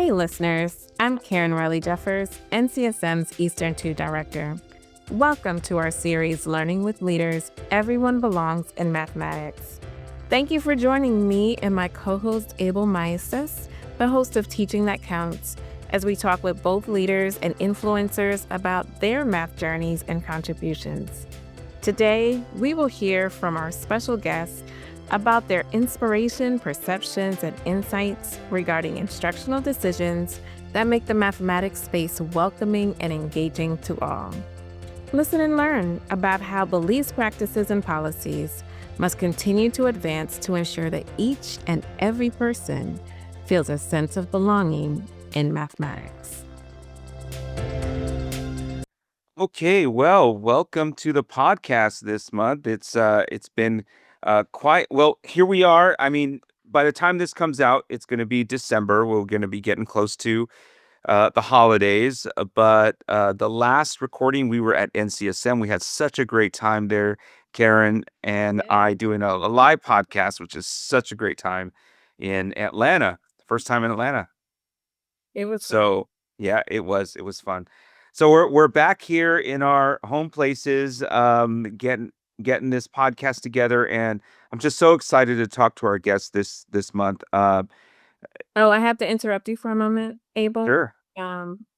Hey listeners, I'm Karen Riley Jeffers, NCSM's Eastern 2 Director. Welcome to our series, Learning with Leaders, Everyone Belongs in Mathematics. Thank you for joining me and my co-host Abel Maestas, the host of Teaching That Counts, as we talk with both leaders and influencers about their math journeys and contributions. Today, we will hear from our special guests about their inspiration, perceptions, and insights regarding instructional decisions that make the mathematics space welcoming and engaging to all. Listen and learn about how beliefs, practices, and policies must continue to advance to ensure that each and every person feels a sense of belonging in mathematics. Okay, well, welcome to the podcast this month. It's been quite well. Here we are. I mean, by the time this comes out, it's going to be December. We're going to be getting close to the holidays. But the last recording, we were at NCSM. We had such a great time there, Karen and I doing a live podcast, which is such a great time in Atlanta. First time in Atlanta. It was So yeah, it was fun. So we're back here in our home places, getting this podcast together, and I'm just so excited to talk to our guests this month. I have to interrupt you for a moment, Abel, Sure.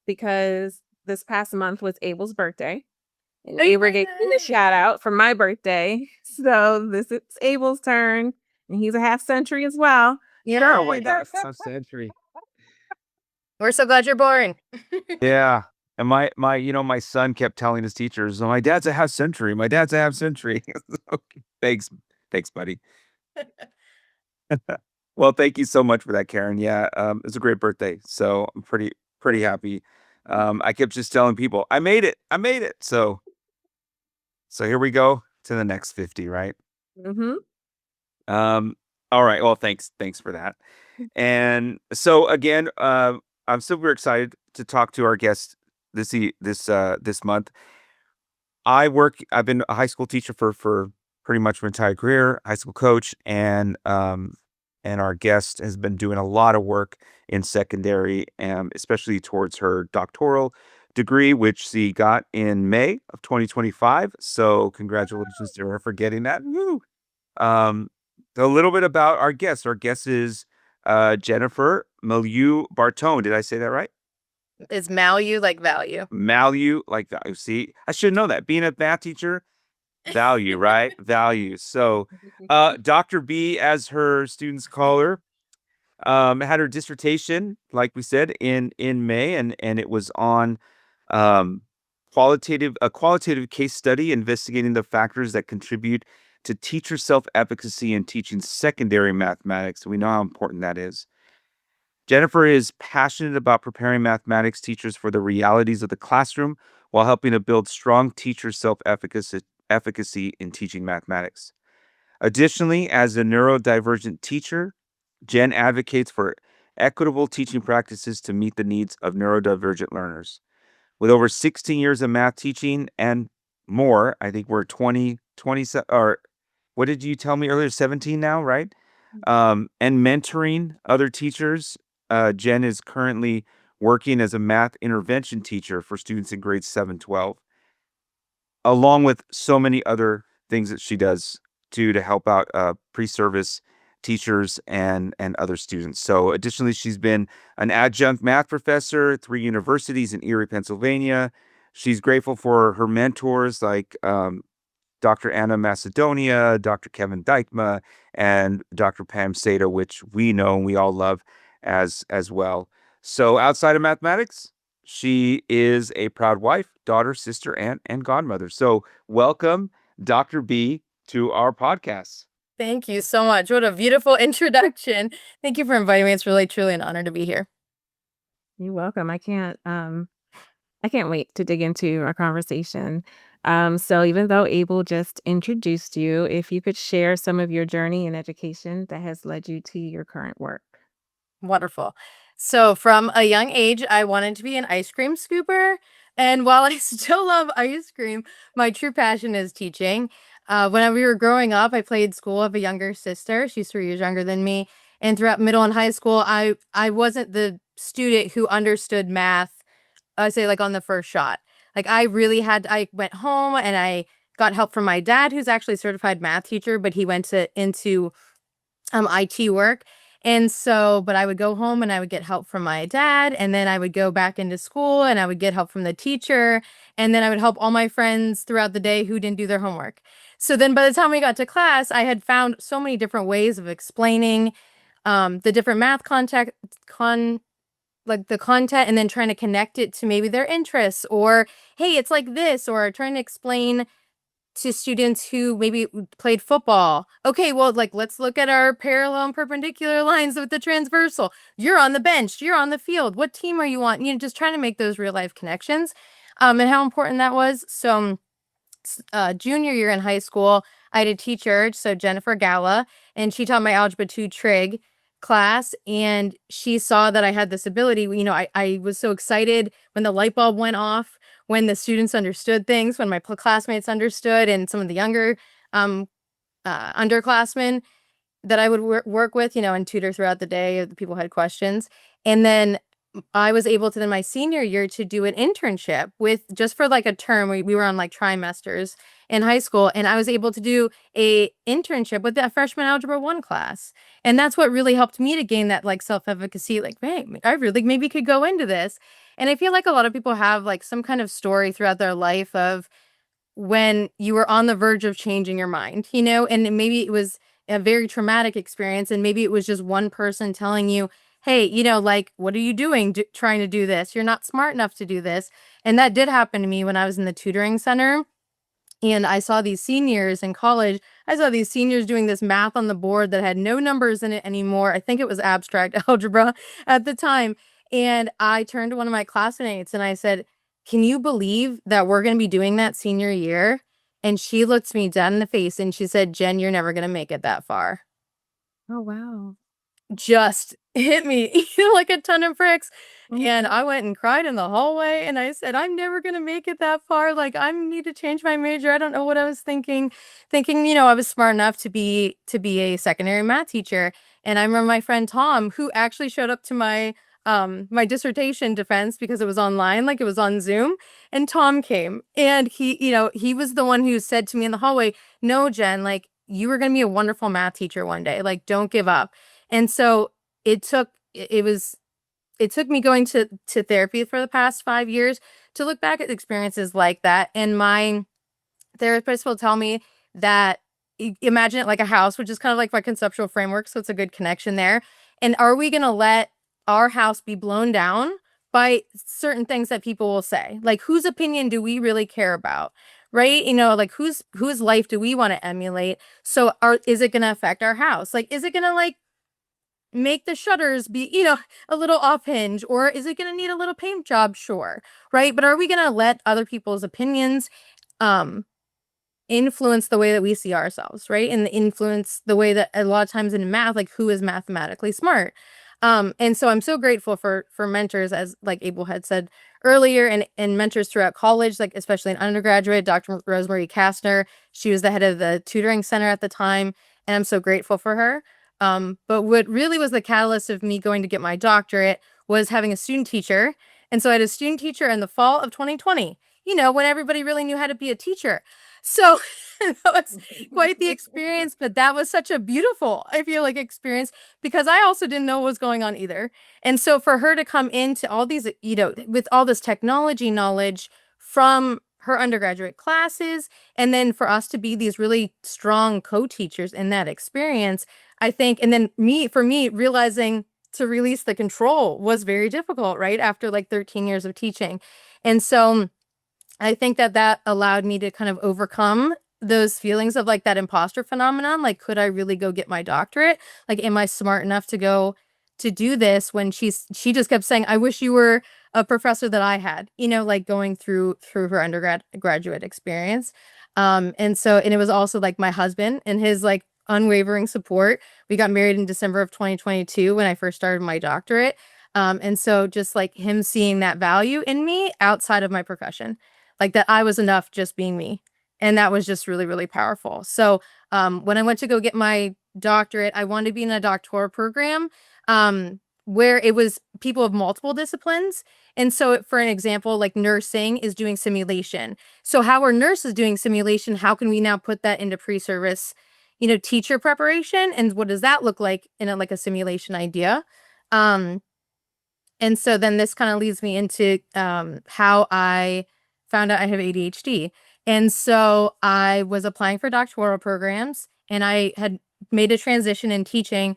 because this past month was Abel's birthday. And Abel gave me a shout out for my birthday. So this is Abel's turn, and he's a half century as well. Sure. Oh my God, it's a century. We're so glad you're born. Yeah. And my son kept telling his teachers, "Oh, my dad's a half century. My dad's a half century." Okay, thanks, buddy. Well, thank you so much for that, Karen. Yeah, it was a great birthday, so I'm pretty happy. I kept just telling people, I made it. So here we go to the next 50, right? Mm-hmm. All right. Well, thanks for that. And so again, I'm super excited to talk to our guest this month. I've been a high school teacher for pretty much my entire career, high school coach, and our guest has been doing a lot of work in secondary, especially towards her doctoral degree, which she got in May of 2025. So congratulations to her for getting that. Woo! A little bit about our guest. Our guest is Jennifer Malue Bartone. Did I say that right? Is Malue like value? Malue, like value. See, I should know that. Being a math teacher, value, right? Value. So, Dr. B, as her students call her, had her dissertation, like we said, in May, and it was on um, a qualitative case study investigating the factors that contribute to teacher self-efficacy in teaching secondary mathematics. We know how important that is. Jennifer is passionate about preparing mathematics teachers for the realities of the classroom while helping to build strong teacher self-efficacy in teaching mathematics. Additionally, as a neurodivergent teacher, Jen advocates for equitable teaching practices to meet the needs of neurodivergent learners. With over 16 years of math teaching and more, I think we're 20, or what did you tell me earlier? 17 now, right? And mentoring other teachers. Jen is currently working as a math intervention teacher for students in grades 7-12, along with so many other things that she does to help out pre-service teachers and other students. So additionally, she's been an adjunct math professor at 3 universities in Erie, Pennsylvania. She's grateful for her mentors like Dr. Anna Macedonia, Dr. Kevin Dykma, and Dr. Pam Sato, which we know and we all love as well. So outside of mathematics, she is a proud wife, daughter, sister, aunt, and godmother. So welcome, Dr. B, to our podcast. Thank you so much. What a beautiful introduction. Thank you for inviting me. It's really, truly an honor to be here. You're welcome. I can't wait to dig into our conversation. So even though Abel just introduced you, if you could share some of your journey in education that has led you to your current work. Wonderful. So from a young age, I wanted to be an ice cream scooper. And while I still love ice cream, my true passion is teaching. When we were growing up, I played school. I have a younger sister. She's 3 years younger than me. And throughout middle and high school, I wasn't the student who understood math, I say like on the first shot. Like I went home and I got help from my dad, who's actually a certified math teacher, but he went into IT work. And so, but I would go home and I would get help from my dad, and then I would go back into school and I would get help from the teacher, and then I would help all my friends throughout the day who didn't do their homework. So then by the time we got to class, I had found so many different ways of explaining the different math like the content, and then trying to connect it to maybe their interests, or hey, it's like this, or trying to explain to students who maybe played football. Okay, well, like let's look at our parallel and perpendicular lines with the transversal. You're on the bench, you're on the field. What team are you on? Just trying to make those real life connections, and how important that was. So junior year in high school, I had a teacher, so Jennifer Gala, and she taught my Algebra 2 Trig class, and she saw that I had this ability. I was so excited when the light bulb went off, when the students understood things, when my classmates understood, and some of the younger underclassmen that I would work with, and tutor throughout the day if the people had questions. And then I was able to, then my senior year, to do an internship just for like a term. We were on like trimesters in high school, and I was able to do a internship with that freshman Algebra 1 class. And that's what really helped me to gain that like self-efficacy, like, hey, I really maybe could go into this. And I feel like a lot of people have like some kind of story throughout their life of when you were on the verge of changing your mind, and maybe it was a very traumatic experience, and maybe it was just one person telling you, hey, like, what are you doing trying to do this? You're not smart enough to do this. And that did happen to me when I was in the tutoring center. And I saw these seniors in college. I saw these seniors doing this math on the board that had no numbers in it anymore. I think it was abstract algebra at the time. And I turned to one of my classmates and I said, can you believe that we're going to be doing that senior year? And she looked me dead in the face and she said, Jen, you're never going to make it that far. Oh, wow. Just hit me like a ton of bricks. And I went and cried in the hallway and I said, I'm never going to make it that far. Like, I need to change my major. I don't know what I was thinking, I was smart enough to be a secondary math teacher. And I remember my friend Tom, who actually showed up to my my dissertation defense because it was online, like it was on Zoom. And Tom came and he was the one who said to me in the hallway, no, Jen, like, you were going to be a wonderful math teacher one day. Like, don't give up. And so it took me going to therapy for the past 5 years to look back at experiences like that. And my therapist will tell me that imagine it like a house, which is kind of like my conceptual framework. So it's a good connection there. And are we going to let our house be blown down by certain things that people will say? Like, whose opinion do we really care about? Right? Like whose life do we want to emulate? So is it going to affect our house? Like, is it going to like make the shutters be, a little off hinge, or is it going to need a little paint job? Sure. Right. But are we going to let other people's opinions, influence the way that we see ourselves, right? And influence the way that a lot of times in math, like who is mathematically smart. And so I'm so grateful for mentors, as like Abel had said earlier, and mentors throughout college, like especially in undergraduate, Dr. Rosemary Kastner. She was the head of the tutoring center at the time, and I'm so grateful for her. But what really was the catalyst of me going to get my doctorate was having a student teacher. And so I had a student teacher in the fall of 2020, when everybody really knew how to be a teacher. So that was quite the experience, but that was such a beautiful, I feel like, experience, because I also didn't know what was going on either. And so for her to come into all these, with all this technology knowledge from her undergraduate classes, and then for us to be these really strong co-teachers in that experience, I think, and then for me realizing to release the control was very difficult, right? After like 13 years of teaching. And so I think that allowed me to kind of overcome those feelings of like that imposter phenomenon. Like, could I really go get my doctorate? Like, am I smart enough to go to do this? When she just kept saying, I wish you were a professor that I had, like going through her graduate experience. And it was also like my husband and his like unwavering support. We got married in December of 2022 when I first started my doctorate. And so just like him seeing that value in me outside of my profession, like that I was enough just being me. And that was just really, really powerful. So when I went to go get my doctorate, I wanted to be in a doctoral program. where it was people of multiple disciplines. And so for an example, like nursing is doing simulation. So how are nurses doing simulation? How can we now put that into pre-service, teacher preparation? And what does that look like in a simulation idea? And so then this kind of leads me into how I found out I have ADHD. And so I was applying for doctoral programs, and I had made a transition in teaching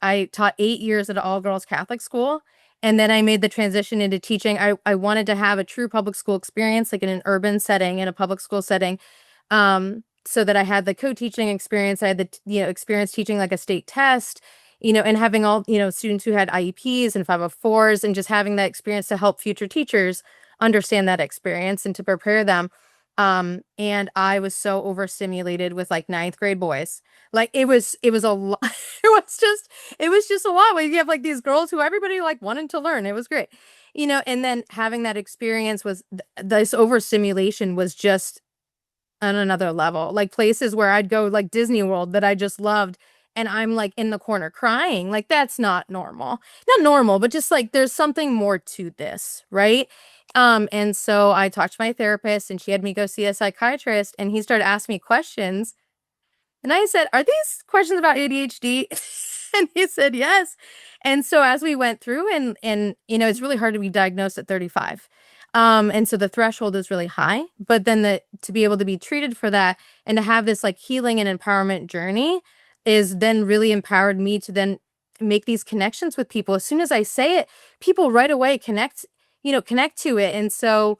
I taught 8 years at an all-girls Catholic school. And then I made the transition into teaching. I wanted to have a true public school experience, like in an urban setting, in a public school setting, so that I had the co-teaching experience. I had the experience teaching like a state test, and having all, students who had IEPs and 504s, and just having that experience to help future teachers understand that experience and to prepare them. And I was so overstimulated with like 9th grade boys. Like it was a lot. it was just a lot. When you have like these girls who everybody like wanted to learn. It was great. And then having that experience was this overstimulation was just on another level. Like places where I'd go, like Disney World, that I just loved, and I'm like in the corner crying. Like that's not normal. Not normal, but just like there's something more to this, right? And so I talked to my therapist, and she had me go see a psychiatrist, and he started asking me questions. And I said, "Are these questions about ADHD?" And he said, "Yes." And so as we went through, and it's really hard to be diagnosed at 35. And so the threshold is really high, but then to be able to be treated for that and to have this like healing and empowerment journey is then really empowered me to then make these connections with people. As soon as I say it, people right away connect to it. And so,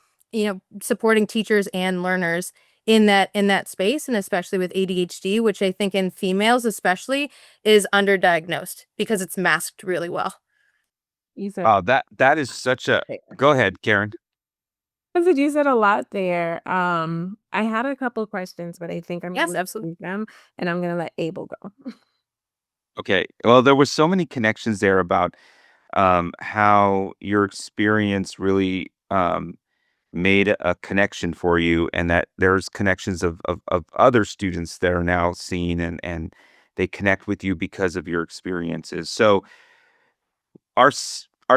supporting teachers and learners in that space, and especially with ADHD, which I think in females especially is underdiagnosed because it's masked really well. Wow, that is such a. Go ahead, Karen. I said you said a lot there. I had a couple questions, but I think I'm Yes, gonna absolutely. leave them, and I'm gonna let Abel go. Okay. Well, there were so many connections there about how your experience really made a connection for you, and that there's connections of other students that are now seen, and they connect with you because of your experiences. So our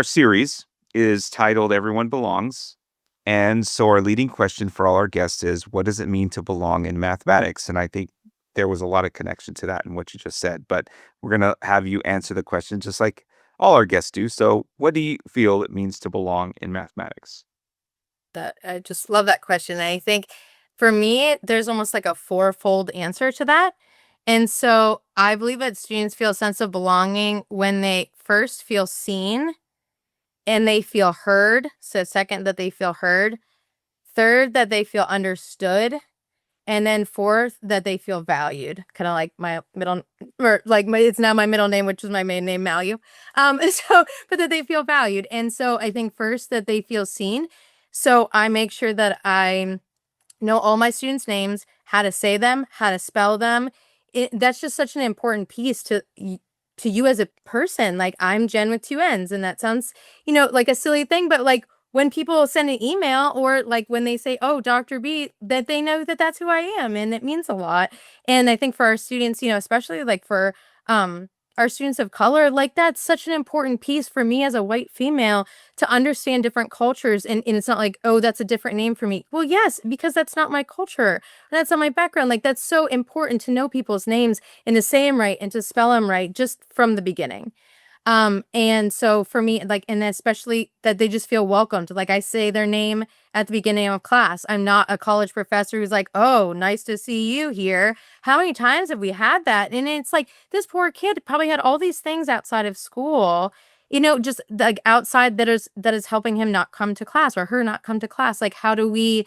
series is titled Everyone Belongs. And so our leading question for all our guests is, what does it mean to belong in mathematics? And I think there was a lot of connection to that in what you just said, but we're going to have you answer the question just like all our guests do. So what do you feel it means to belong in mathematics? That I just love that question. And I think for me, there's almost like a fourfold answer to that. And so I believe that students feel a sense of belonging when they first feel seen and they feel heard. So second, that they feel heard. Third, that they feel understood. And then fourth, that they feel valued. Kind of like my middle, or like it's now my middle name, which is my maiden name, Malue. But that they feel valued. And so I think first that they feel seen. So I make sure that I know all my students' names, how to say them, how to spell them. That's just such an important piece to you as a person. Like I'm Jen with 2 N's, and that sounds, like a silly thing, but like when people send an email or like when they say, "Oh, Dr. B," that they know that that's who I am, and it means a lot. And I think for our students, especially like for our students of color, like that's such an important piece for me as a white female to understand different cultures. And it's not like, "Oh, that's a different name for me." Well, yes, because that's not my culture. That's not my background. Like that's so important to know people's names and to say them right and to spell them right just from the beginning. And so for me, like, and especially that they just feel welcomed. Like I say their name at the beginning of class. I'm not a college professor who's like, "Oh, nice to see you here." How many times have we had that? And it's like this poor kid probably had all these things outside of school, just like outside that is helping him not come to class or her not come to class. Like, how do we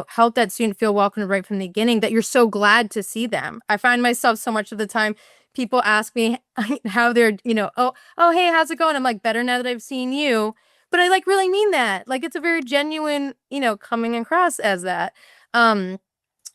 help that student feel welcomed right from the beginning, that you're so glad to see them? I find myself so much of the time, people ask me how they're, "Oh, hey, how's it going?" I'm like, "Better now that I've seen you." But I like really mean that. Like it's a very genuine, coming across as that.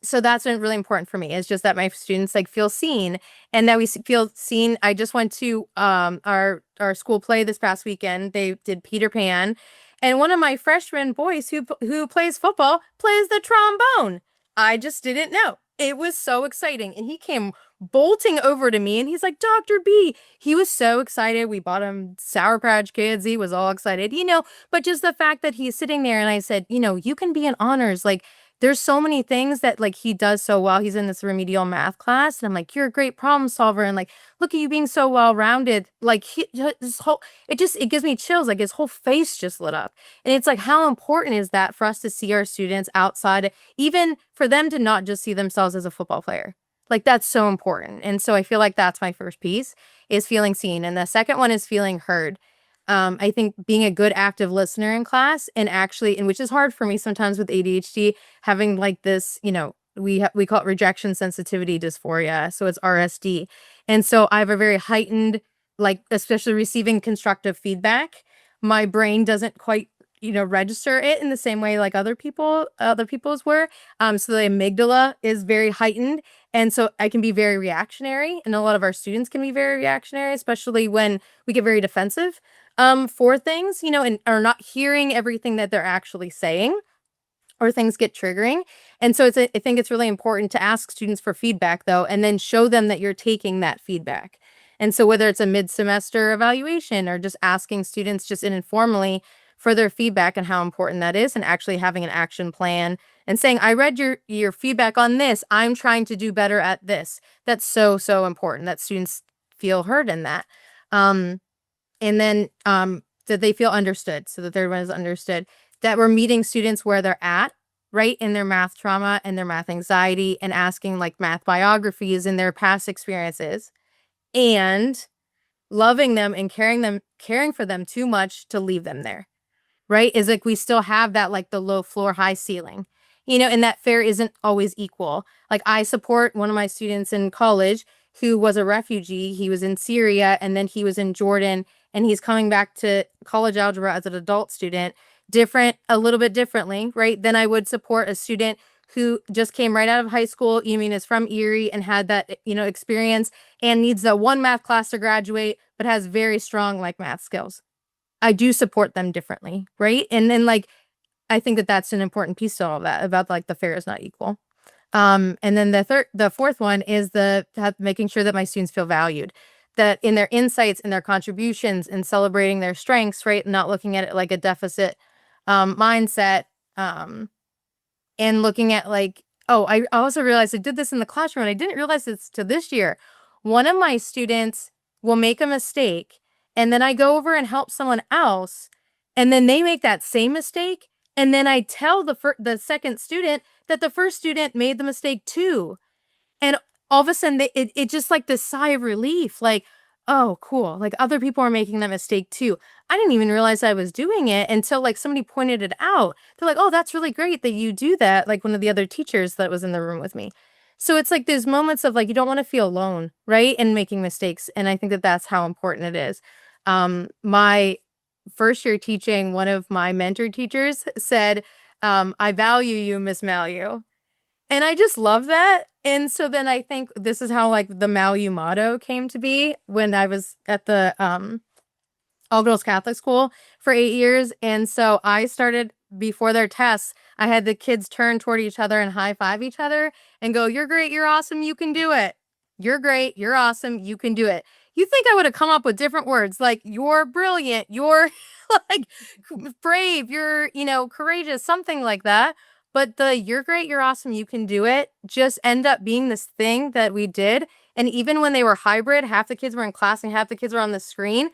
So that's been really important for me. It's just that my students like feel seen, and that we feel seen. I just went to our school play this past weekend. They did Peter Pan, and one of my freshman boys who plays football plays the trombone. I just didn't know. It was so exciting. And he came bolting over to me and he's like, Dr. B. He was so excited. We bought him Sour Patch Kids. He was all excited, but just the fact that he's sitting there and I said, you can be in honors. Like, there's so many things that like he does so well. He's in this remedial math class. And I'm like, you're a great problem solver. And like, look at you being so well-rounded. Like it gives me chills. Like his whole face just lit up. And it's like, how important is that for us to see our students outside, even for them to not just see themselves as a football player? Like that's so important. And so I feel like that's my first piece is feeling seen. And the second one is feeling heard. I think being a good active listener in class and which is hard for me sometimes with ADHD, having like this, we call it rejection sensitivity dysphoria. So it's RSD. And so I have a very heightened, like, especially receiving constructive feedback. My brain doesn't quite, register it in the same way like other people's were. So the amygdala is very heightened. And so I can be very reactionary. And a lot of our students can be very reactionary, especially when we get very defensive for things, and are not hearing everything that they're actually saying, or things get triggering. And so I think it's really important to ask students for feedback though, and then show them that you're taking that feedback. And so whether it's a mid-semester evaluation or just asking students just informally for their feedback and how important that is, and actually having an action plan and saying, I read your feedback on this. I'm trying to do better at this. That's so, so important that students feel heard in that. And then that they feel understood. So the third one is understood, that we're meeting students where they're at, right, in their math trauma and their math anxiety, and asking like math biographies and their past experiences, and loving them and caring for them too much to leave them there, right? Is like we still have that like the low floor, high ceiling, and that fare isn't always equal. Like I support one of my students in college who was a refugee. He was in Syria and then he was in Jordan, and he's coming back to college algebra as an adult student, a little bit differently, right? Than I would support a student who just came right out of high school, is from Erie and had that, experience and needs the one math class to graduate, but has very strong like math skills. I do support them differently, right? And then like, I think that that's an important piece to all of that about like the fare is not equal. And then the fourth one is making sure that my students feel valued, that in their insights and their contributions and celebrating their strengths, right? Not looking at it like a deficit mindset, and looking at like, I also realized I did this in the classroom and I didn't realize it's to this year. One of my students will make a mistake and then I go over and help someone else and then they make that same mistake. And then I tell the second student that the first student made the mistake too. And all of a sudden it just like this sigh of relief, like, oh, cool. Like other people are making that mistake too. I didn't even realize I was doing it until like somebody pointed it out. They're like, oh, that's really great that you do that. Like one of the other teachers that was in the room with me. So it's like there's moments of like, you don't want to feel alone, right? And making mistakes. And I think that that's how important it is. My first year teaching, one of my mentor teachers said, I value you, Miss Malue. And I just love that. And so then I think this is how like the Malue motto came to be when I was at the all girls Catholic school for 8 years. And so I started before their tests, I had the kids turn toward each other and high five each other and go, you're great, you're awesome, you can do it. You're great, you're awesome, you can do it. You think I would have come up with different words like you're brilliant, you're like brave, you're, courageous, something like that. But the you're great, you're awesome, you can do it just end up being this thing that we did. And even when they were hybrid, half the kids were in class and half the kids were on the screen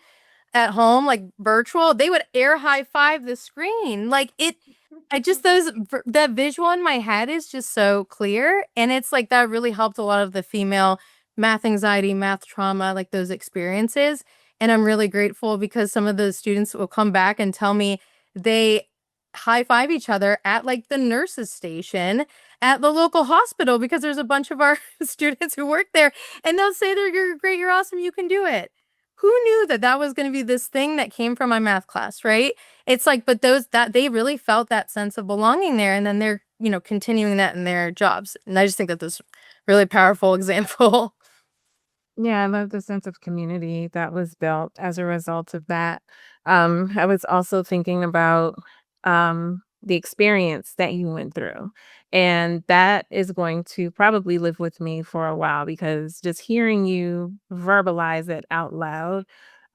at home, like virtual, they would air high five the screen. Like that visual in my head is just so clear. And it's like that really helped a lot of the female math anxiety, math trauma, like those experiences. And I'm really grateful because some of the students will come back and tell me they high five each other at like the nurses station at the local hospital because there's a bunch of our students who work there and they'll say you're great, you're awesome, you can do it. Who knew that was going to be this thing that came from my math class, right? It's like, but that they really felt that sense of belonging there, and then they're, continuing that in their jobs. And I just think that this really powerful example. Yeah, I love the sense of community that was built as a result of that. I was also thinking about the experience that you went through And that is going to probably live with me for a while because just hearing you verbalize it out loud,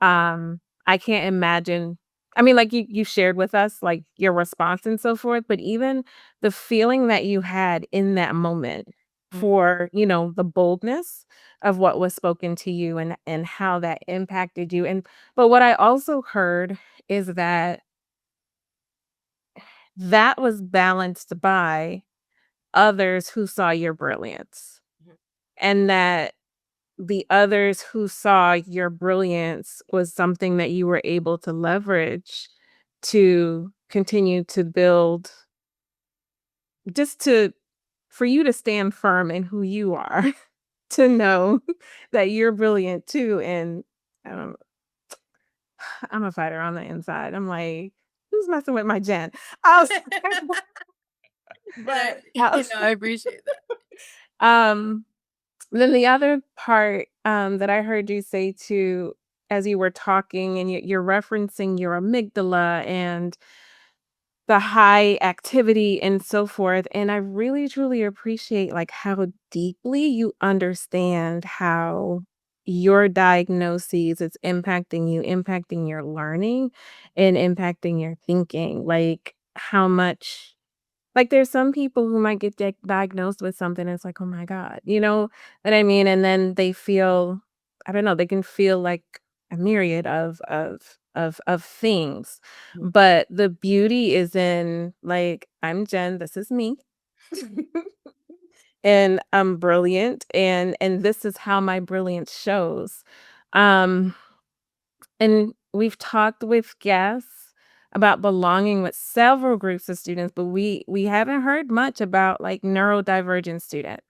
I can't imagine. I mean, like you shared with us, like your response and so forth, but even the feeling that you had in that moment Mm. for, the boldness of what was spoken to you and how that impacted you. And but what I also heard is that was balanced by others who saw your brilliance, Mhm. and that the others who saw your brilliance was something that you were able to leverage to continue to build, just to for you to stand firm in who you are, to know that you're brilliant too. And um, I'm a fighter on the inside. I'm like, who's messing with my Jen? I was, but I appreciate that. um then the other part, that I heard you say too, as you were talking, and you're referencing your amygdala and the high activity and so forth. And I really truly appreciate like how deeply you understand how your diagnoses is impacting you, impacting your learning and impacting your thinking. Like how much like, there's some people who might get diagnosed with something, and it's like, "Oh my god," you know what I mean? And then they feel I don't know, they can feel like a myriad of things, Mm. but the beauty is in, like, "I'm Jen, this is me, and I'm brilliant, and this is how my brilliance shows." Um and we've talked with guests about belonging with several groups of students, but we haven't heard much about like neurodivergent students.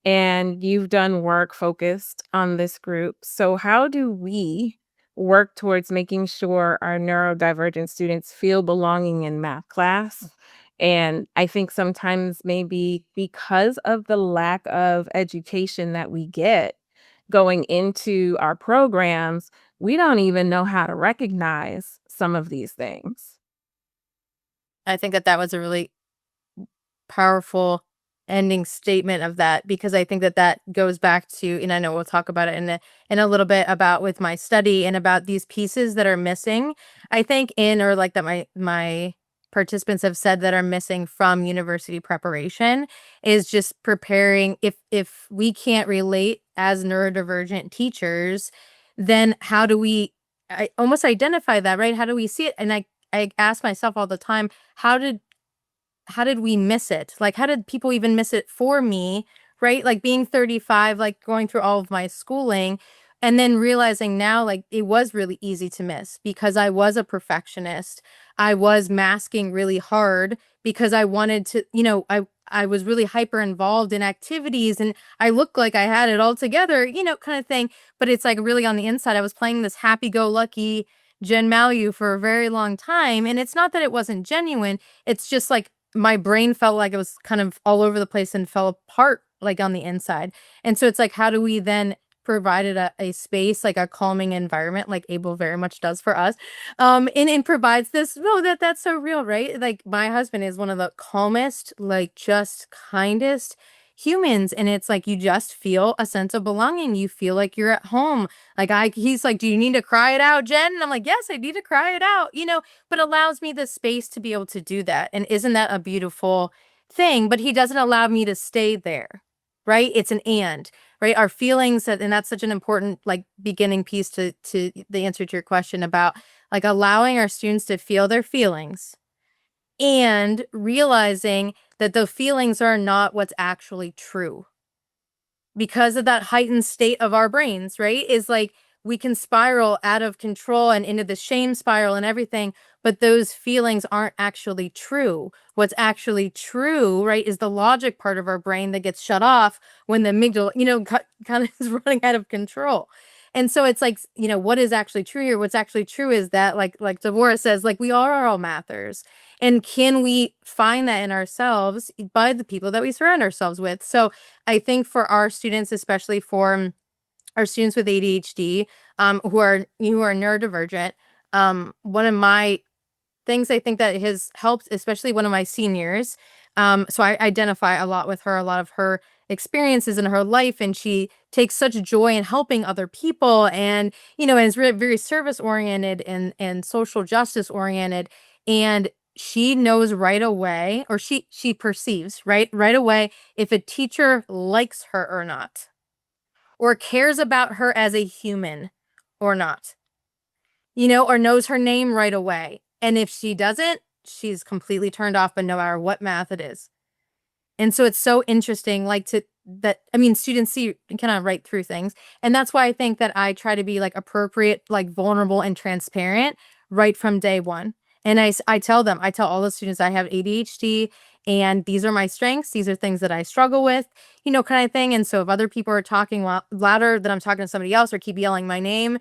And you've done work focused on this group. So how do we work towards making sure our neurodivergent students feel belonging in math class? And I think sometimes maybe because of the lack of education that we get going into our programs, we don't even know how to recognize some of these things. I think that was a really powerful ending statement of that, because I think that goes back to, and I know we'll talk about it in a little bit, about with my study and about these pieces that are missing. I think or like that my participants have said that are missing from university preparation is just preparing. If we can't relate as neurodivergent teachers, then how do we almost identify that, right? How do we see it? And I ask myself all the time, how did we miss it? Like, how did people even miss it for me, right? Like being 35, like going through all of my schooling and then realizing now, like, it was really easy to miss because I was a perfectionist. I was masking really hard because I wanted to, I was really hyper involved in activities and I looked like I had it all together, kind of thing. But it's like really on the inside, I was playing this happy go lucky Jen Malue for a very long time. And it's not that it wasn't genuine. It's just like my brain felt like it was kind of all over the place and fell apart like on the inside. And so it's like, how do we then provide it a space, like a calming environment, like Abel very much does for us. And provides this, no, that's so real, right? Like my husband is one of the calmest, like just kindest humans. And it's like, you just feel a sense of belonging. You feel like you're at home. Like he's like, do you need to cry it out, Jen? And I'm like, yes, I need to cry it out, but allows me the space to be able to do that. And isn't that a beautiful thing? But he doesn't allow me to stay there, right? It's an and, right? Our feelings, and that's such an important like beginning piece to the answer to your question about like allowing our students to feel their feelings and realizing that the feelings are not what's actually true because of that heightened state of our brains, right? Is like we can spiral out of control and into the shame spiral and everything, but those feelings aren't actually true. What's actually true, right, is the logic part of our brain that gets shut off when the amygdala, kind of is running out of control. And so it's like, what is actually true here? What's actually true is that, like Devorah says, like we are all mathers. And can we find that in ourselves by the people that we surround ourselves with? So I think for our students, especially for our students with ADHD, who are neurodivergent, one of my things I think that has helped, especially one of my seniors, So I identify a lot with her, a lot of her experiences in her life, and she takes such joy in helping other people, and and is very service oriented and social justice oriented, and she knows right away, or she perceives right away if a teacher likes her or not, or cares about her as a human or not, or knows her name right away. And if she doesn't, she's completely turned off, but no matter what math it is. And so it's so interesting, like students see kind of right through things. And that's why I think that I try to be like appropriate, like vulnerable and transparent right from day one. And I tell all the students I have ADHD and these are my strengths. These are things that I struggle with, kind of thing. And so if other people are talking louder than I'm talking to somebody else or keep yelling my name,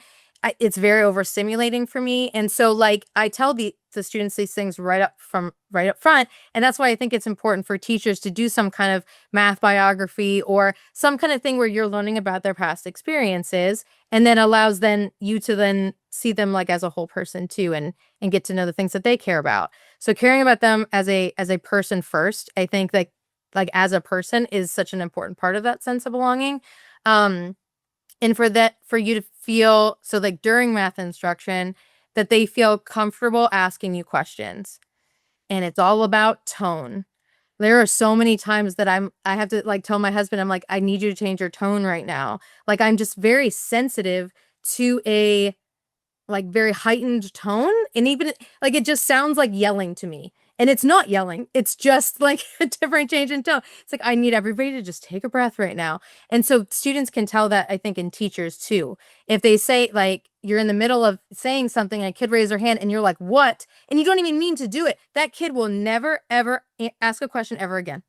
it's very overstimulating for me. And so like I tell the students these things right up front. And that's why I think it's important for teachers to do some kind of math biography or some kind of thing where you're learning about their past experiences, and then allows you to then see them like as a whole person too, and get to know the things that they care about. So caring about them as a person first, I think that like as a person is such an important part of that sense of belonging. And for you to feel, so like during math instruction, that they feel comfortable asking you questions. And it's all about tone. There are so many times that I have to like tell my husband, I'm like, I need you to change your tone right now. Like I'm just very sensitive to a like very heightened tone, and even like it just sounds like yelling to me, and it's not yelling, it's just like a different change in tone. It's like I need everybody to just take a breath right now. And so students can tell that, I think, in teachers too. If they say like you're in the middle of saying something and a kid raises their hand and you're like what, and you don't even mean to do it, that kid will never ever ask a question ever again.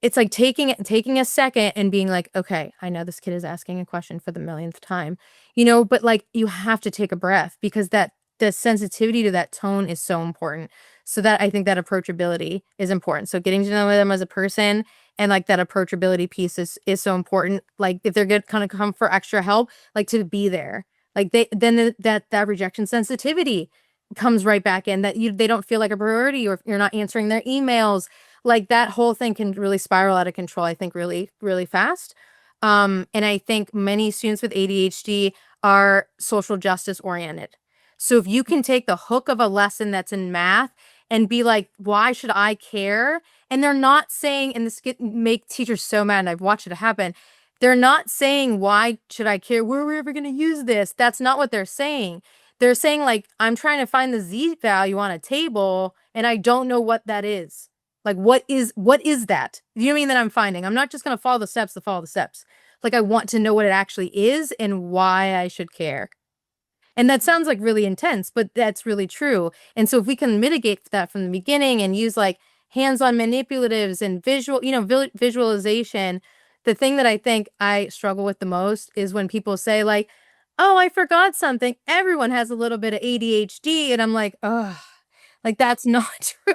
It's like taking a second and being like, okay, I know this kid is asking a question for the millionth time, but like you have to take a breath, because the sensitivity to that tone is so important. So that I think that approachability is important. So getting to know them as a person, and like that approachability piece is so important. Like if they're good, kind of come for extra help, like to be there. Like that rejection sensitivity comes right back in, that they don't feel like a priority, or if you're not answering their emails, like that whole thing can really spiral out of control, I think, really, really fast. And I think many students with ADHD are social justice oriented. So if you can take the hook of a lesson that's in math and be like, why should I care? And they're not saying, and this make teachers so mad, and I've watched it happen. They're not saying, why should I care? Where are we ever going to use this? That's not what they're saying. They're saying like, I'm trying to find the Z value on a table and I don't know what that is. Like, what is that? You know what I mean? That I'm finding. I'm not just going to follow the steps to follow the steps. Like, I want to know what it actually is and why I should care. And that sounds like really intense, but that's really true. And so if we can mitigate that from the beginning and use like hands-on manipulatives and visualization, the thing that I think I struggle with the most is when people say like, oh, I forgot something. Everyone has a little bit of ADHD. And I'm like, oh, like, that's not true.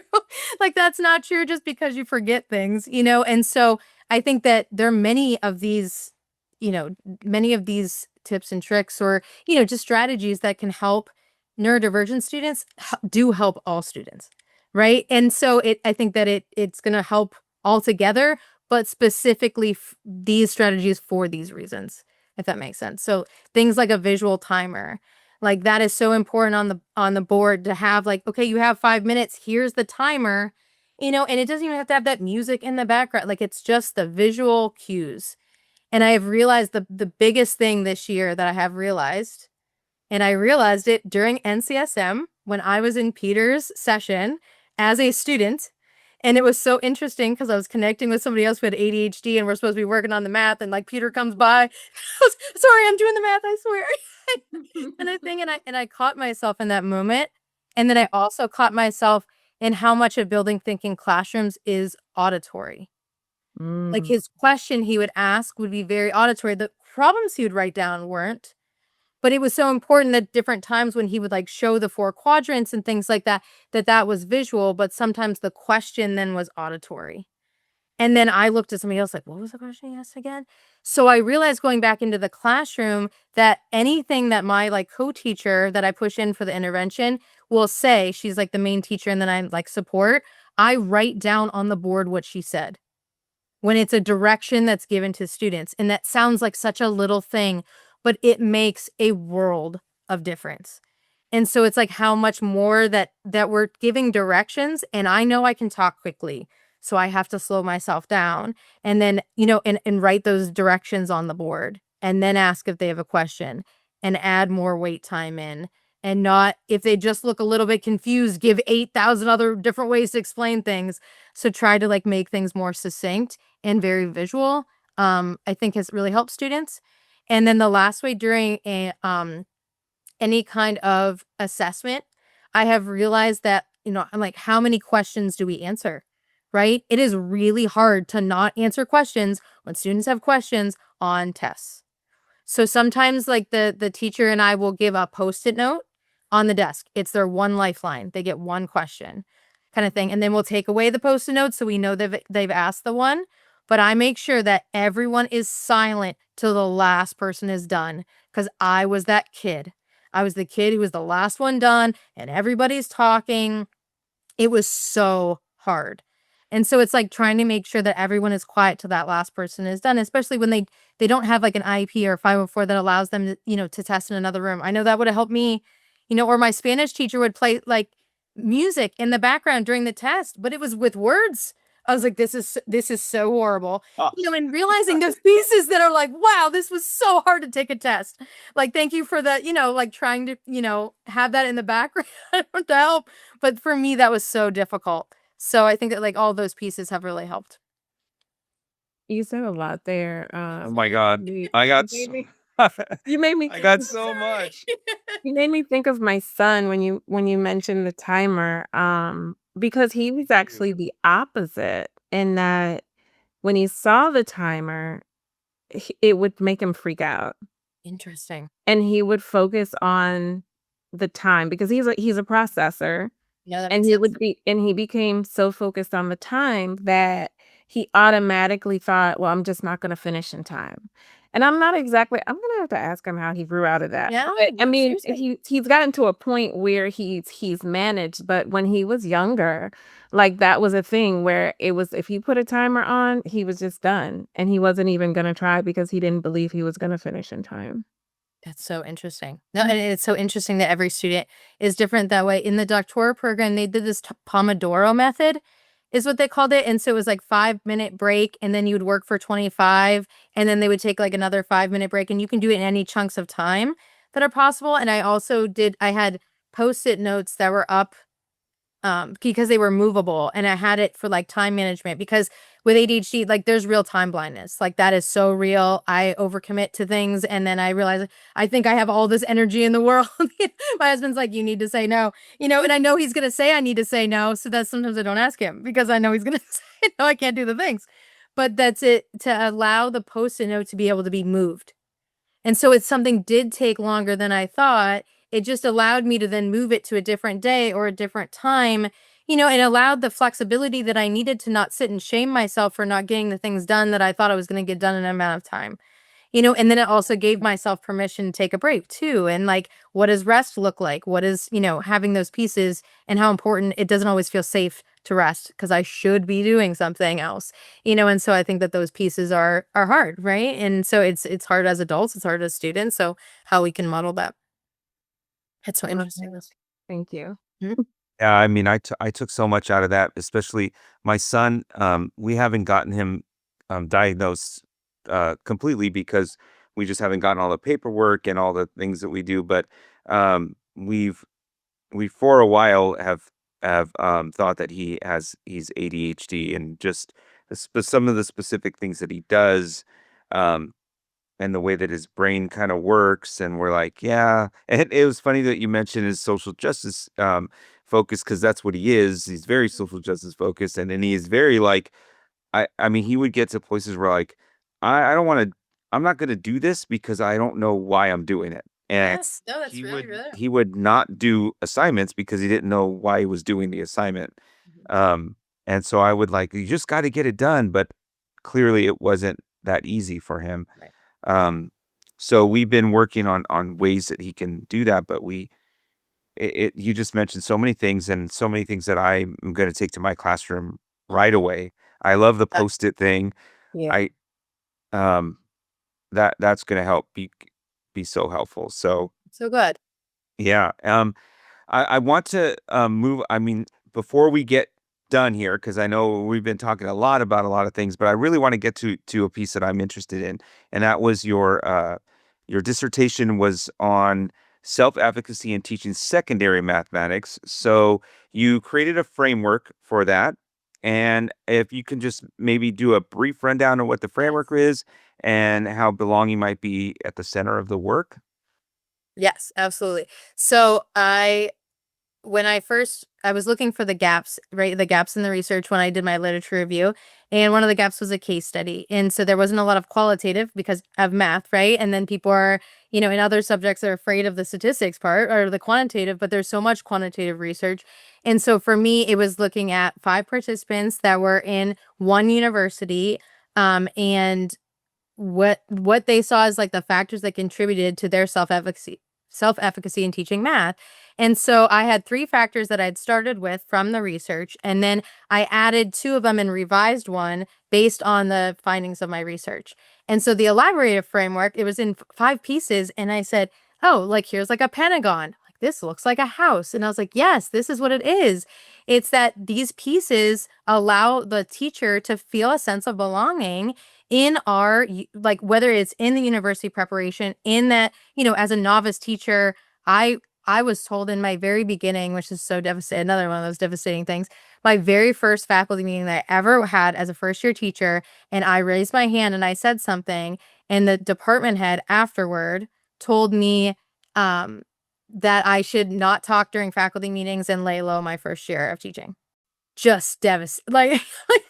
Like, that's not true just because you forget things, And so I think that there are many of these tips and tricks, or, just strategies that can help neurodivergent students do help all students. Right. And so I think that it's going to help all together, but specifically these strategies for these reasons, if that makes sense. So things like a visual timer, like that is so important on the board to have, like, okay, you have 5 minutes, here's the timer, and it doesn't even have to have that music in the background. Like, it's just the visual cues. And I have realized the biggest thing this year that I have realized, and I realized it during NCSM when I was in Peter's session as a student. And it was so interesting because I was connecting with somebody else who had ADHD and we're supposed to be working on the math. And like Peter comes by, sorry, I'm doing the math, I swear. and I caught myself in that moment. And then I also caught myself in how much of building thinking classrooms is auditory. Like his question he would ask would be very auditory. The problems he would write down weren't. But it was so important at different times when he would like show the 4 quadrants and things like that, that was visual, but sometimes the question then was auditory. And then I looked at somebody else like, what was the question he asked again? So I realized going back into the classroom that anything that my like co-teacher that I push in for the intervention will say, she's like the main teacher and then I like support, I write down on the board what she said when it's a direction that's given to students. And that sounds like such a little thing, but it makes a world of difference. And so it's like how much more that we're giving directions, and I know I can talk quickly. So I have to slow myself down and then, and write those directions on the board and then ask if they have a question and add more wait time in, and not, if they just look a little bit confused, give 8,000 other different ways to explain things. So try to like make things more succinct and very visual. I think has really helped students. And then the last way, during any kind of assessment, I have realized that, I'm like, how many questions do we answer? Right? It is really hard to not answer questions when students have questions on tests. So sometimes like the teacher and I will give a Post-it note on the desk. It's their one lifeline. They get one question kind of thing. And then we'll take away the Post-it note so we know they've asked the one. But I make sure that everyone is silent till the last person is done, because I was that kid. I was the kid who was the last one done and everybody's talking. It was so hard. And so it's like trying to make sure that everyone is quiet till that last person is done, especially when they don't have like an IEP or 504 that allows them to, to test in another room. I know that would have helped me, or my Spanish teacher would play like music in the background during the test, but it was with words. I was like, this is so horrible. Oh. And realizing those pieces that are like, wow, this was so hard to take a test. Like, thank you for that, like trying to, have that in the background to help. But for me, that was so difficult. So I think that like all those pieces have really helped. You said a lot there. Oh my God. You I got made so, me, you made me I got so much. you made me think of my son when you mentioned the timer. Because he was actually the opposite, in that when he saw the timer, it would make him freak out. Interesting. And he would focus on the time because he's a processor. Yeah, that And makes he sense. would be and he became so focused on the time that he automatically thought, well, I'm just not gonna finish in time. And I'm gonna have to ask him how he grew out of that. Yeah, But I mean, seriously. he's gotten to a point where he's managed, but when he was younger, like that was a thing where it was, if he put a timer on, he was just done. And he wasn't even gonna try because he didn't believe he was gonna finish in time. That's so interesting. No, and it's so interesting that every student is different that way. In the doctoral program, they did this Pomodoro method, is what they called it. And so it was like 5-minute break, and then you would work for 25, and then they would take like another 5-minute break, and you can do it in any chunks of time that are possible. And I had Post-it notes that were up because they were movable, and I had it for like time management, because with ADHD, like there's real time blindness. Like that is so real. I overcommit to things, and then I realize I think I have all this energy in the world. My husband's like, you need to say no, and I know he's going to say I need to say no. So that sometimes I don't ask him because I know he's going to say no, I can't do the things. But that's it, to allow the Post-it note to be able to be moved. And so if something did take longer than I thought, it just allowed me to then move it to a different day or a different time, and allowed the flexibility that I needed to not sit and shame myself for not getting the things done that I thought I was going to get done in an amount of time. And then it also gave myself permission to take a break too. And like, what does rest look like? What is, having those pieces, and how important it doesn't always feel safe to rest because I should be doing something else, and so I think that those pieces are hard, right? And so it's hard as adults, it's hard as students. So how we can model that. That's so interesting. Thank you. Yeah, I mean, I took so much out of that, especially my son. We haven't gotten him diagnosed completely because we just haven't gotten all the paperwork and all the things that we do. But we for a while have thought that he's ADHD, and just some of the specific things that he does. And the way that his brain kind of works, and we're like, yeah. And it was funny that you mentioned his social justice focus, because that's what he is. He's very social justice focused, and then he is very like, I mean, he would get to places where like, I don't want to, I'm not going to do this because I don't know why I'm doing it. And Yes, no, that's really real. he would not do assignments because he didn't know why he was doing the assignment. And so I would like, you just got to get it done, but clearly it wasn't that easy for him. Right. So we've been working on ways that he can do that, but you just mentioned so many things, and so many things that I'm going to take to my classroom right away. I love the Uh, post-it thing. Yeah. I um that's going to help be so helpful. So so good. yeah. I want to move. I mean, before we get done here, because I know we've been talking a lot about a lot of things, but I really want to get to a piece that I'm interested in, and that was your dissertation was on self-efficacy in teaching secondary mathematics. So you created a framework for that, and if you can just maybe do a brief rundown of what the framework is and how belonging might be at the center of the work. Yes, absolutely. So when I was looking for the gaps, right? The gaps in the research when I did my literature review. And one of the gaps was a case study. And so there wasn't a lot of qualitative because of math, right? And then people are, in other subjects are afraid of the statistics part or the quantitative, but there's so much quantitative research. And so for me, it was looking at 5 participants that were in one university. And what they saw as like the factors that contributed to their self-efficacy in teaching math. And so I had 3 factors that I'd started with from the research, and then I added 2 of them and revised one based on the findings of my research. And so the elaborative framework, it was in 5 pieces, and I said, oh, like here's like a pentagon, like this looks like a house. And I was like, yes, this is what it is. It's that these pieces allow the teacher to feel a sense of belonging in like whether it's in the university preparation, in that, as a novice teacher, I was told in my very beginning, which is so devastating, another one of those devastating things, my very first faculty meeting that I ever had as a first year teacher, and I raised my hand and I said something, and the department head afterward told me that I should not talk during faculty meetings and lay low my first year of teaching. Just devastated, like,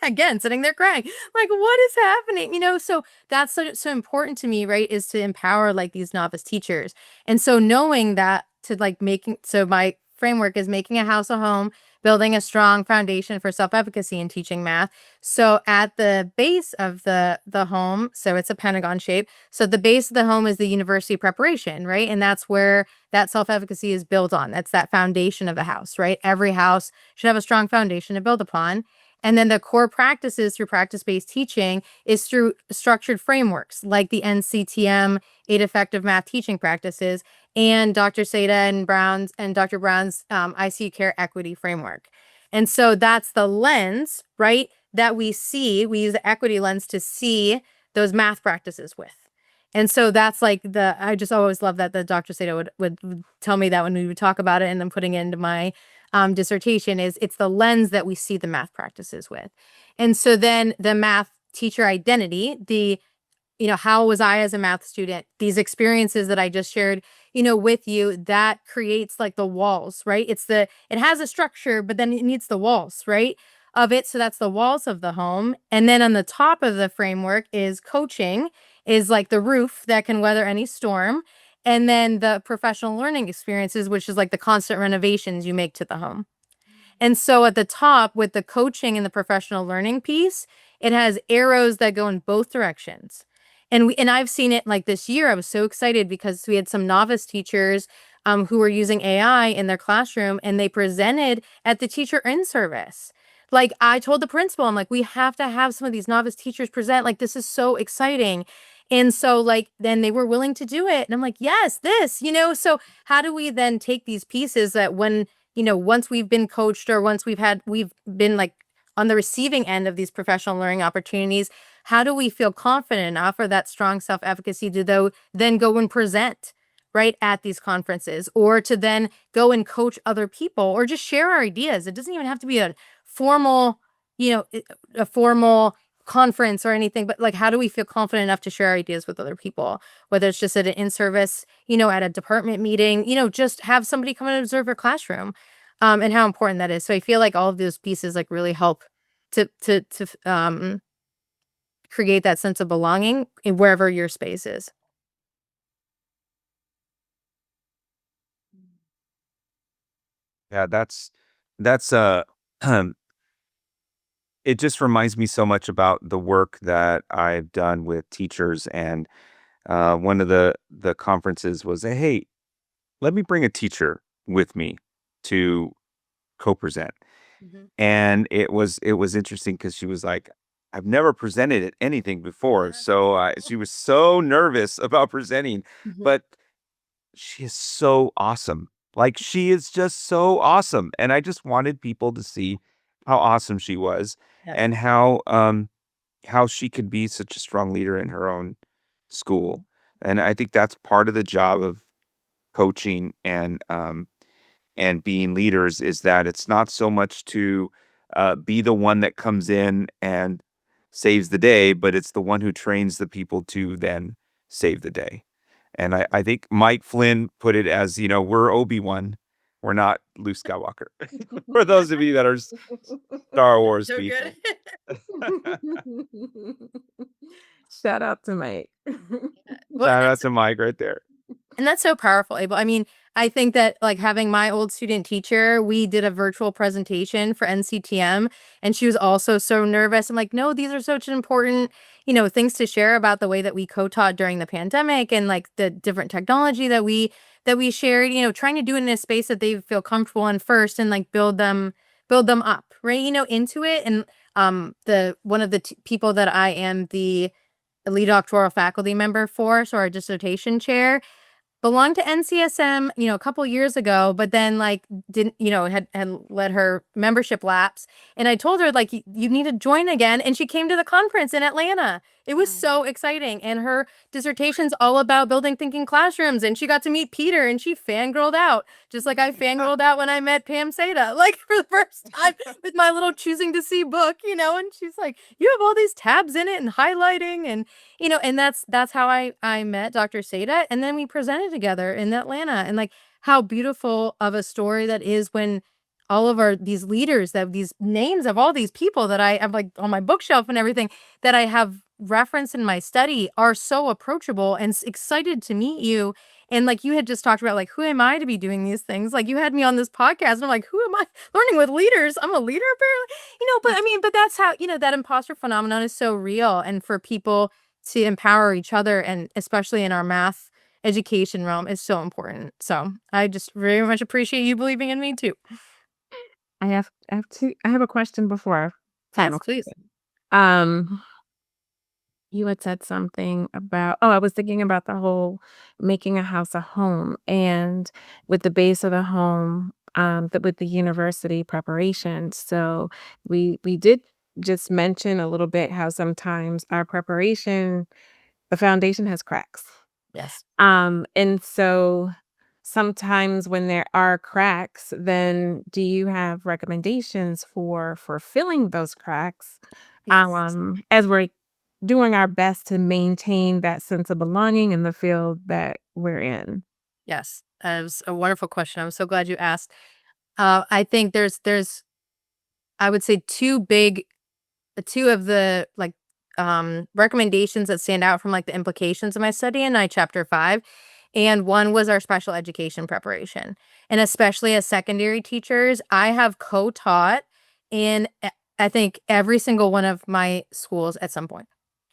again, sitting there crying, like, "What is happening?" So that's so important to me, right, is to empower, like, these novice teachers, and so knowing that to, like, my framework is making a house a home, building a strong foundation for self-efficacy in teaching math. So at the base of the home, so it's a pentagon shape, so the base of the home is the university preparation, right, and that's where that self-efficacy is built on. That's that foundation of the house, right? Every house should have a strong foundation to build upon. And then the core practices through practice-based teaching is through structured frameworks like the NCTM 8 effective math teaching practices and Dr. Seda and Dr. Brown's ICU care equity framework. And so that's the lens, right, that we see. We use the equity lens to see those math practices with. And so that's like I just always love that the Dr. Sato would tell me that when we would talk about it, and then putting it into my dissertation is it's the lens that we see the math practices with. And so then the math teacher identity, how was I as a math student, these experiences that I just shared, with you, that creates like the walls, right? It has a structure, but then it needs the walls, right? Of it. So that's the walls of the home. And then on the top of the framework is coaching, is like the roof that can weather any storm. And then the professional learning experiences, which is like the constant renovations you make to the home. And so at the top with the coaching and the professional learning piece, it has arrows that go in both directions. And I've seen it like this year. I was so excited because we had some novice teachers who were using AI in their classroom, and they presented at the teacher in service. Like I told the principal, I'm like, we have to have some of these novice teachers present. Like this is so exciting. And so like then they were willing to do it. And I'm like, yes, so how do we then take these pieces that when, once we've been coached or once we've been like on the receiving end of these professional learning opportunities, how do we feel confident enough or that strong self-efficacy to then go and present right at these conferences, or to then go and coach other people or just share our ideas? It doesn't even have to be a formal, a formal conference or anything, but like, how do we feel confident enough to share our ideas with other people, whether it's just at an in-service, at a department meeting, just have somebody come and observe your classroom, and how important that is. So I feel like all of those pieces like really help to create that sense of belonging in wherever your space is. Yeah, that's it just reminds me so much about the work that I've done with teachers, and one of the conferences was, hey, let me bring a teacher. with me to co-present. Mm-hmm. And it was interesting because she was like, I've never presented at anything before. So she was so nervous about presenting, Mm-hmm. but she is so awesome. Like, she is just so awesome. And I just wanted people to see how awesome she was and how she could be such a strong leader in her own school. And I think that's part of the job of coaching and being leaders, is that it's not so much to be the one that comes in and saves the day, but it's the one who trains the people to then save the day. And I think Mike Flynn put it as, we're Obi-Wan, we're not Luke Skywalker. For those of you that are Star Wars So people. good. Shout out to Mike. Well, That's a Mike right there. and that's so powerful, Abel. I mean, I think that like having my old student teacher, we did a virtual presentation for NCTM, and she was also so nervous. I'm like, no, these are such important, things to share about the way that we co-taught during the pandemic and like the different technology that we shared, trying to do it in a space that they feel comfortable in first and like build them up, right? Into it. And the one of the people that I am the lead doctoral faculty member for, so our dissertation chair, belonged to NCSM, a couple years ago, but then like didn't, had let her membership lapse. And I told her like, you need to join again. And she came to the conference in Atlanta. It was so exciting. And her dissertation's all about building thinking classrooms. And she got to meet Peter and she fangirled out, just like I fangirled out when I met Pam Seda, like for the first time with my little choosing to see book, and she's like, you have all these tabs in it and highlighting and and that's how I met Dr. Seda. And then we presented together in Atlanta, and like how beautiful of a story that is when all of these leaders, that these names of all these people that I have like on my bookshelf and everything that I have referenced in my study are so approachable and excited to meet you. And like you had just talked about, like, who am I to be doing these things? Like you had me on this podcast and I'm like, who am I learning with leaders? I'm a leader apparently, but I mean, but that's how, that imposter phenomenon is so real. And for people to empower each other, and especially in our math education realm, is so important. So I just very much appreciate you believing in me too. I have a question before final. Yes, please. You had said something about, I was thinking about the whole making a house a home, and with the base of the home, with the university preparation. So we did just mention a little bit how sometimes our preparation, the foundation has cracks. Yes. And so sometimes when there are cracks, then do you have recommendations for filling those cracks? Yes. As we're doing our best to maintain that sense of belonging in the field that we're in. Yes. That was a wonderful question. I'm so glad you asked. I think there's I would say two of the like recommendations that stand out from like the implications of my study in my chapter 5. And one was our special education preparation. And especially as secondary teachers, I have co-taught in I think every single one of my schools at some point.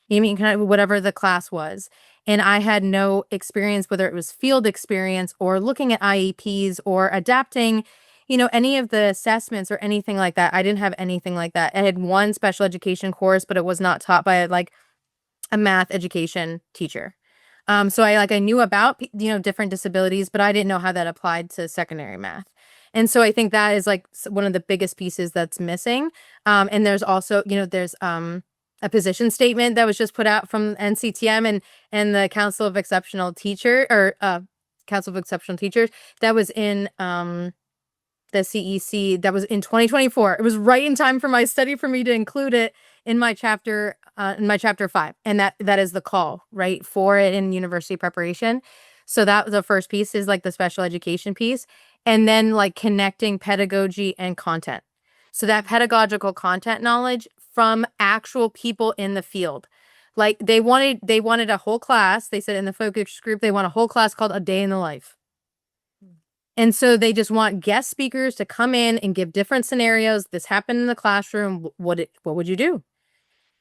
You mean kind of whatever the class was. And I had no experience, whether it was field experience or looking at IEPs or adapting, any of the assessments or anything like that. I didn't have anything like that. I had one special education course, but it was not taught by like a math education teacher. So I knew about, different disabilities, but I didn't know how that applied to secondary math. And so I think that is like one of the biggest pieces that's missing. And there's also, there's a position statement that was just put out from NCTM and the Council of Exceptional Teachers that was in the CEC that was in 2024. It was right in time for my study for me to include it in my chapter 5. And that is the call, right, for it in university preparation. So that was the first piece, is like the special education piece, and then like connecting pedagogy and content. So that pedagogical content knowledge from actual people in the field. Like they wanted a whole class. They said in the focus group they want a whole class called A Day in the Life. And so they just want guest speakers to come in and give different scenarios. This happened in the classroom. What would you do?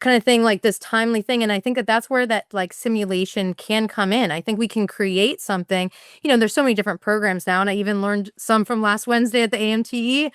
kind of thing, like this timely thing. And I think that that's where that like simulation can come in. I think we can create something. There's so many different programs now, and I even learned some from last Wednesday at the AMTE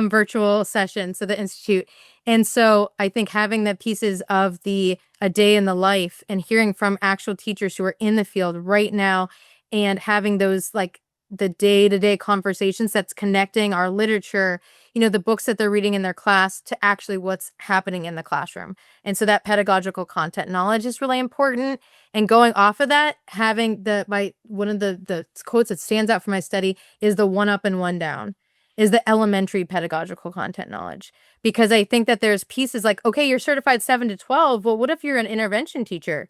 virtual session, so the Institute. And so I think having the pieces of a day in the life and hearing from actual teachers who are in the field right now, and having those like the day-to-day conversations that's connecting our literature, the books that they're reading in their class to actually what's happening in the classroom. And so that pedagogical content knowledge is really important. And going off of that, having one of the quotes that stands out for my study is the one up and one down, is the elementary pedagogical content knowledge. Because I think that there's pieces like, okay, you're certified 7 to 12. Well, what if you're an intervention teacher?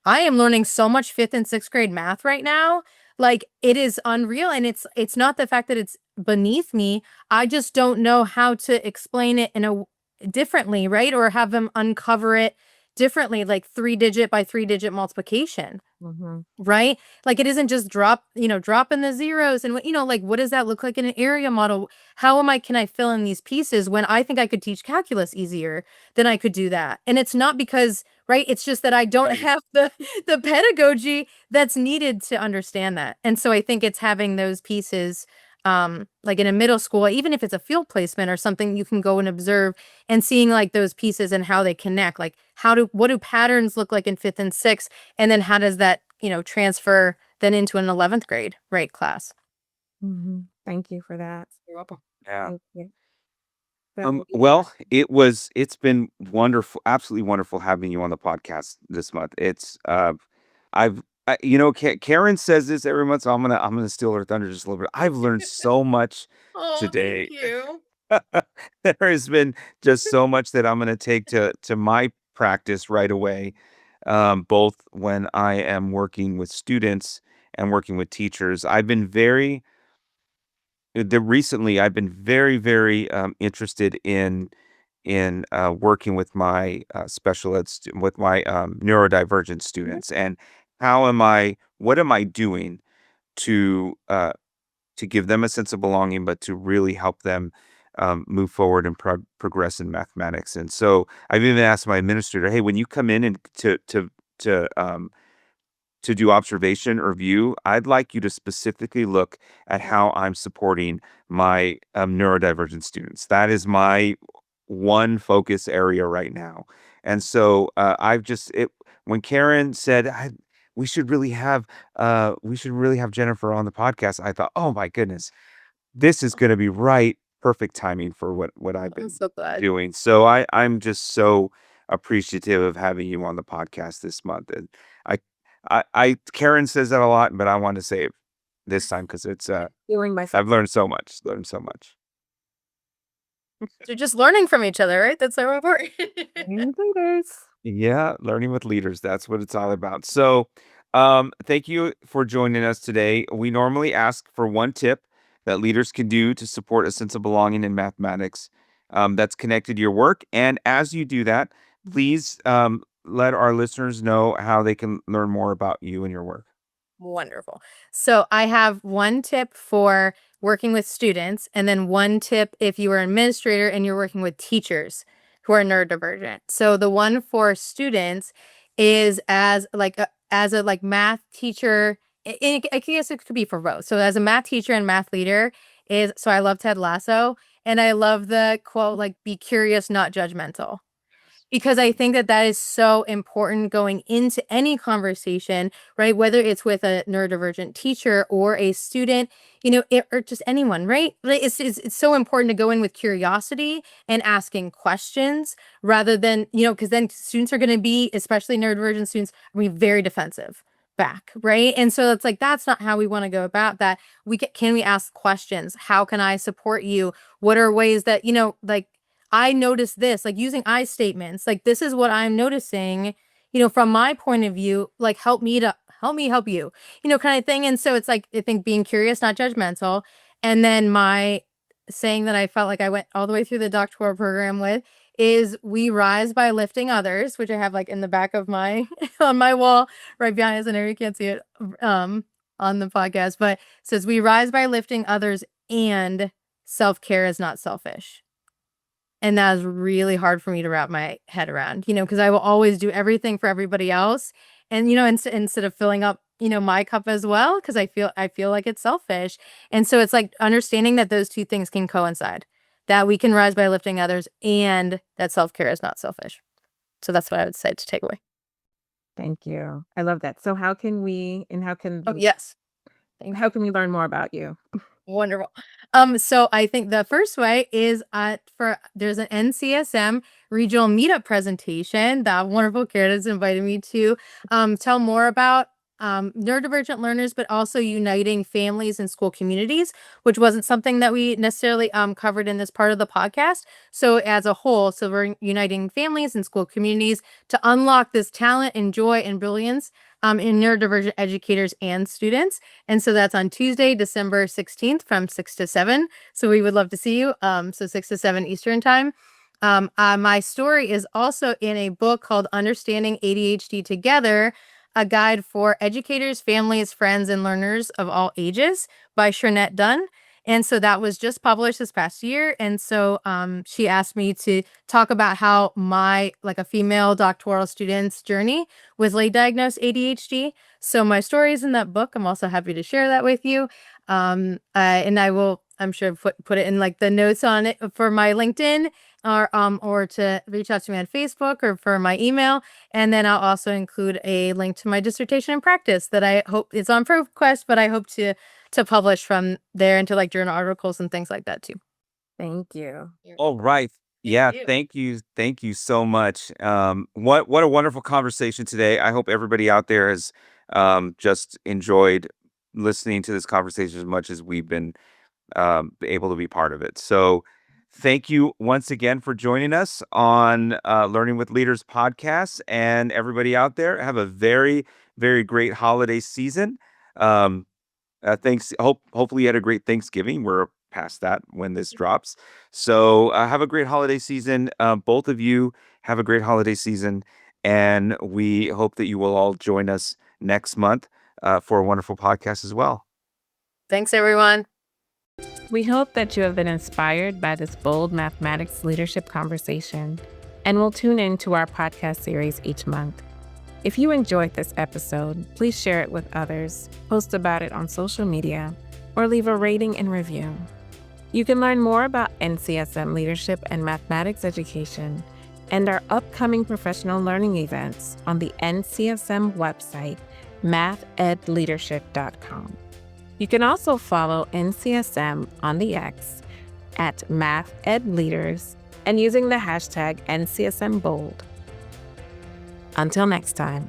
I am learning so much 5th and 6th grade math right now. Like, it is unreal. And it's not the fact that it's beneath me. I just don't know how to explain it differently, right? Or have them uncover it differently, like 3-digit by 3-digit multiplication. Mm-hmm. Right? Like, it isn't just dropping the zeros and like, what does that look like in an area model? Can I fill in these pieces when I think I could teach calculus easier than I could do that? And it's not because, right? It's just that I don't Right. have the pedagogy that's needed to understand that. And so I think it's having those pieces, like in a middle school, even if it's a field placement or something, you can go and observe and seeing like those pieces and how they connect. Like, what do patterns look like in 5th and 6th? And then how does that, transfer then into an 11th grade, right, class? Mm-hmm. Thank you for that. You're welcome. Yeah. Thank you. That will be Well, it's been wonderful, absolutely wonderful having you on the podcast this month. It's Karen says this every month, so I'm gonna steal her thunder just a little bit. I've learned so much Oh, today. thank you. There has been just so much that I'm gonna take to my practice right away, both when I am working with students and working with teachers. Recently I've been very, very interested in working with my special ed with my neurodivergent students, and what am I doing to give them a sense of belonging, but to really help them move forward and progress in mathematics. And so I've even asked my administrator, hey, when you come in and to do observation or review, I'd like you to specifically look at how I'm supporting my neurodivergent students. That is my one focus area right now. And so when Karen said we should really have Jennifer on the podcast, I thought, oh my goodness, this is going to be perfect timing for what I've I'm been so glad. doing. So I'm just so appreciative of having you on the podcast this month. And Karen says that a lot, but I want to say it this time because feeling myself. I've learned so much. They're just learning from each other, right? That's so important. Yeah, learning with leaders. That's what it's all about. So, thank you for joining us today. We normally ask for one tip that leaders can do to support a sense of belonging in mathematics, that's connected to your work. And as you do that, please let our listeners know how they can learn more about you and your work. Wonderful. So I have one tip for working with students, and then one tip if you are an administrator and you're working with teachers who are neurodivergent. So the one for students is as a math teacher. I guess it could be for both. So as a math teacher and math leader so I love Ted Lasso, and I love the quote, like, be curious, not judgmental. Because I think that is so important going into any conversation, right? Whether it's with a neurodivergent teacher or a student, or just anyone, right? Like, it's so important to go in with curiosity and asking questions rather than, because then students are going to be, especially neurodivergent students, are going to be very defensive back, right? And so it's like, that's not how we want to go about that. Can we ask questions? How can I support you? What are ways that, like, I noticed this, like using I statements, like, this is what I'm noticing, from my point of view, like, help me help you, kind of thing. And so it's like, I think being curious, not judgmental. And then my saying that I felt like I went all the way through the doctoral program with is, we rise by lifting others, which I have like in the back of my, on my wall right behind us. I know you can't see it on the podcast, but it says, we rise by lifting others, and self-care is not selfish. And that was really hard for me to wrap my head around, because I will always do everything for everybody else. And, instead of filling up, my cup as well, because I feel like it's selfish. And so it's like understanding that those two things can coincide, that we can rise by lifting others and that self-care is not selfish. So that's what I would say to take away. Thank you. I love that. So how can we Oh, yes. how can we learn more about you? Wonderful. So I think the first way is there's an NCSM regional meetup presentation that wonderful Karen has invited me to tell more about neurodivergent learners, but also uniting families and school communities, which wasn't something that we necessarily covered in this part of the podcast. So as a whole, so we're uniting families and school communities to unlock this talent and joy and brilliance in neurodivergent educators and students. And so that's on Tuesday, December 16th from 6 to 7. So we would love to see you. So 6 to 7 Eastern time. My story is also in a book called Understanding ADHD Together, a guide for educators, families, friends, and learners of all ages by Shernette Dunn. And so that was just published this past year. And so she asked me to talk about how a female doctoral student's journey with late diagnosed ADHD. So my story is in that book. I'm also happy to share that with you. And I will, I'm sure, put it in like the notes on it for my LinkedIn or to reach out to me on Facebook or for my email. And then I'll also include a link to my dissertation in practice that I hope it's on ProQuest, but I hope to publish from there into like journal articles and things like that too. Thank you. All right. Yeah, thank you. Thank you so much. What a wonderful conversation today. I hope everybody out there has just enjoyed listening to this conversation as much as we've been able to be part of it. So thank you once again for joining us on Learning with Leaders podcast. And everybody out there, have a very, very great holiday season. Hopefully you had a great Thanksgiving. We're past that when this drops. So have a great holiday season. Both of you have a great holiday season. And we hope that you will all join us next month for a wonderful podcast as well. Thanks, everyone. We hope that you have been inspired by this bold mathematics leadership conversation and will tune in to our podcast series each month. If you enjoyed this episode, please share it with others, post about it on social media, or leave a rating and review. You can learn more about NCSM leadership and mathematics education and our upcoming professional learning events on the NCSM website, mathedleadership.com. You can also follow NCSM on the X at mathedleaders and using the hashtag NCSMBold. Until next time.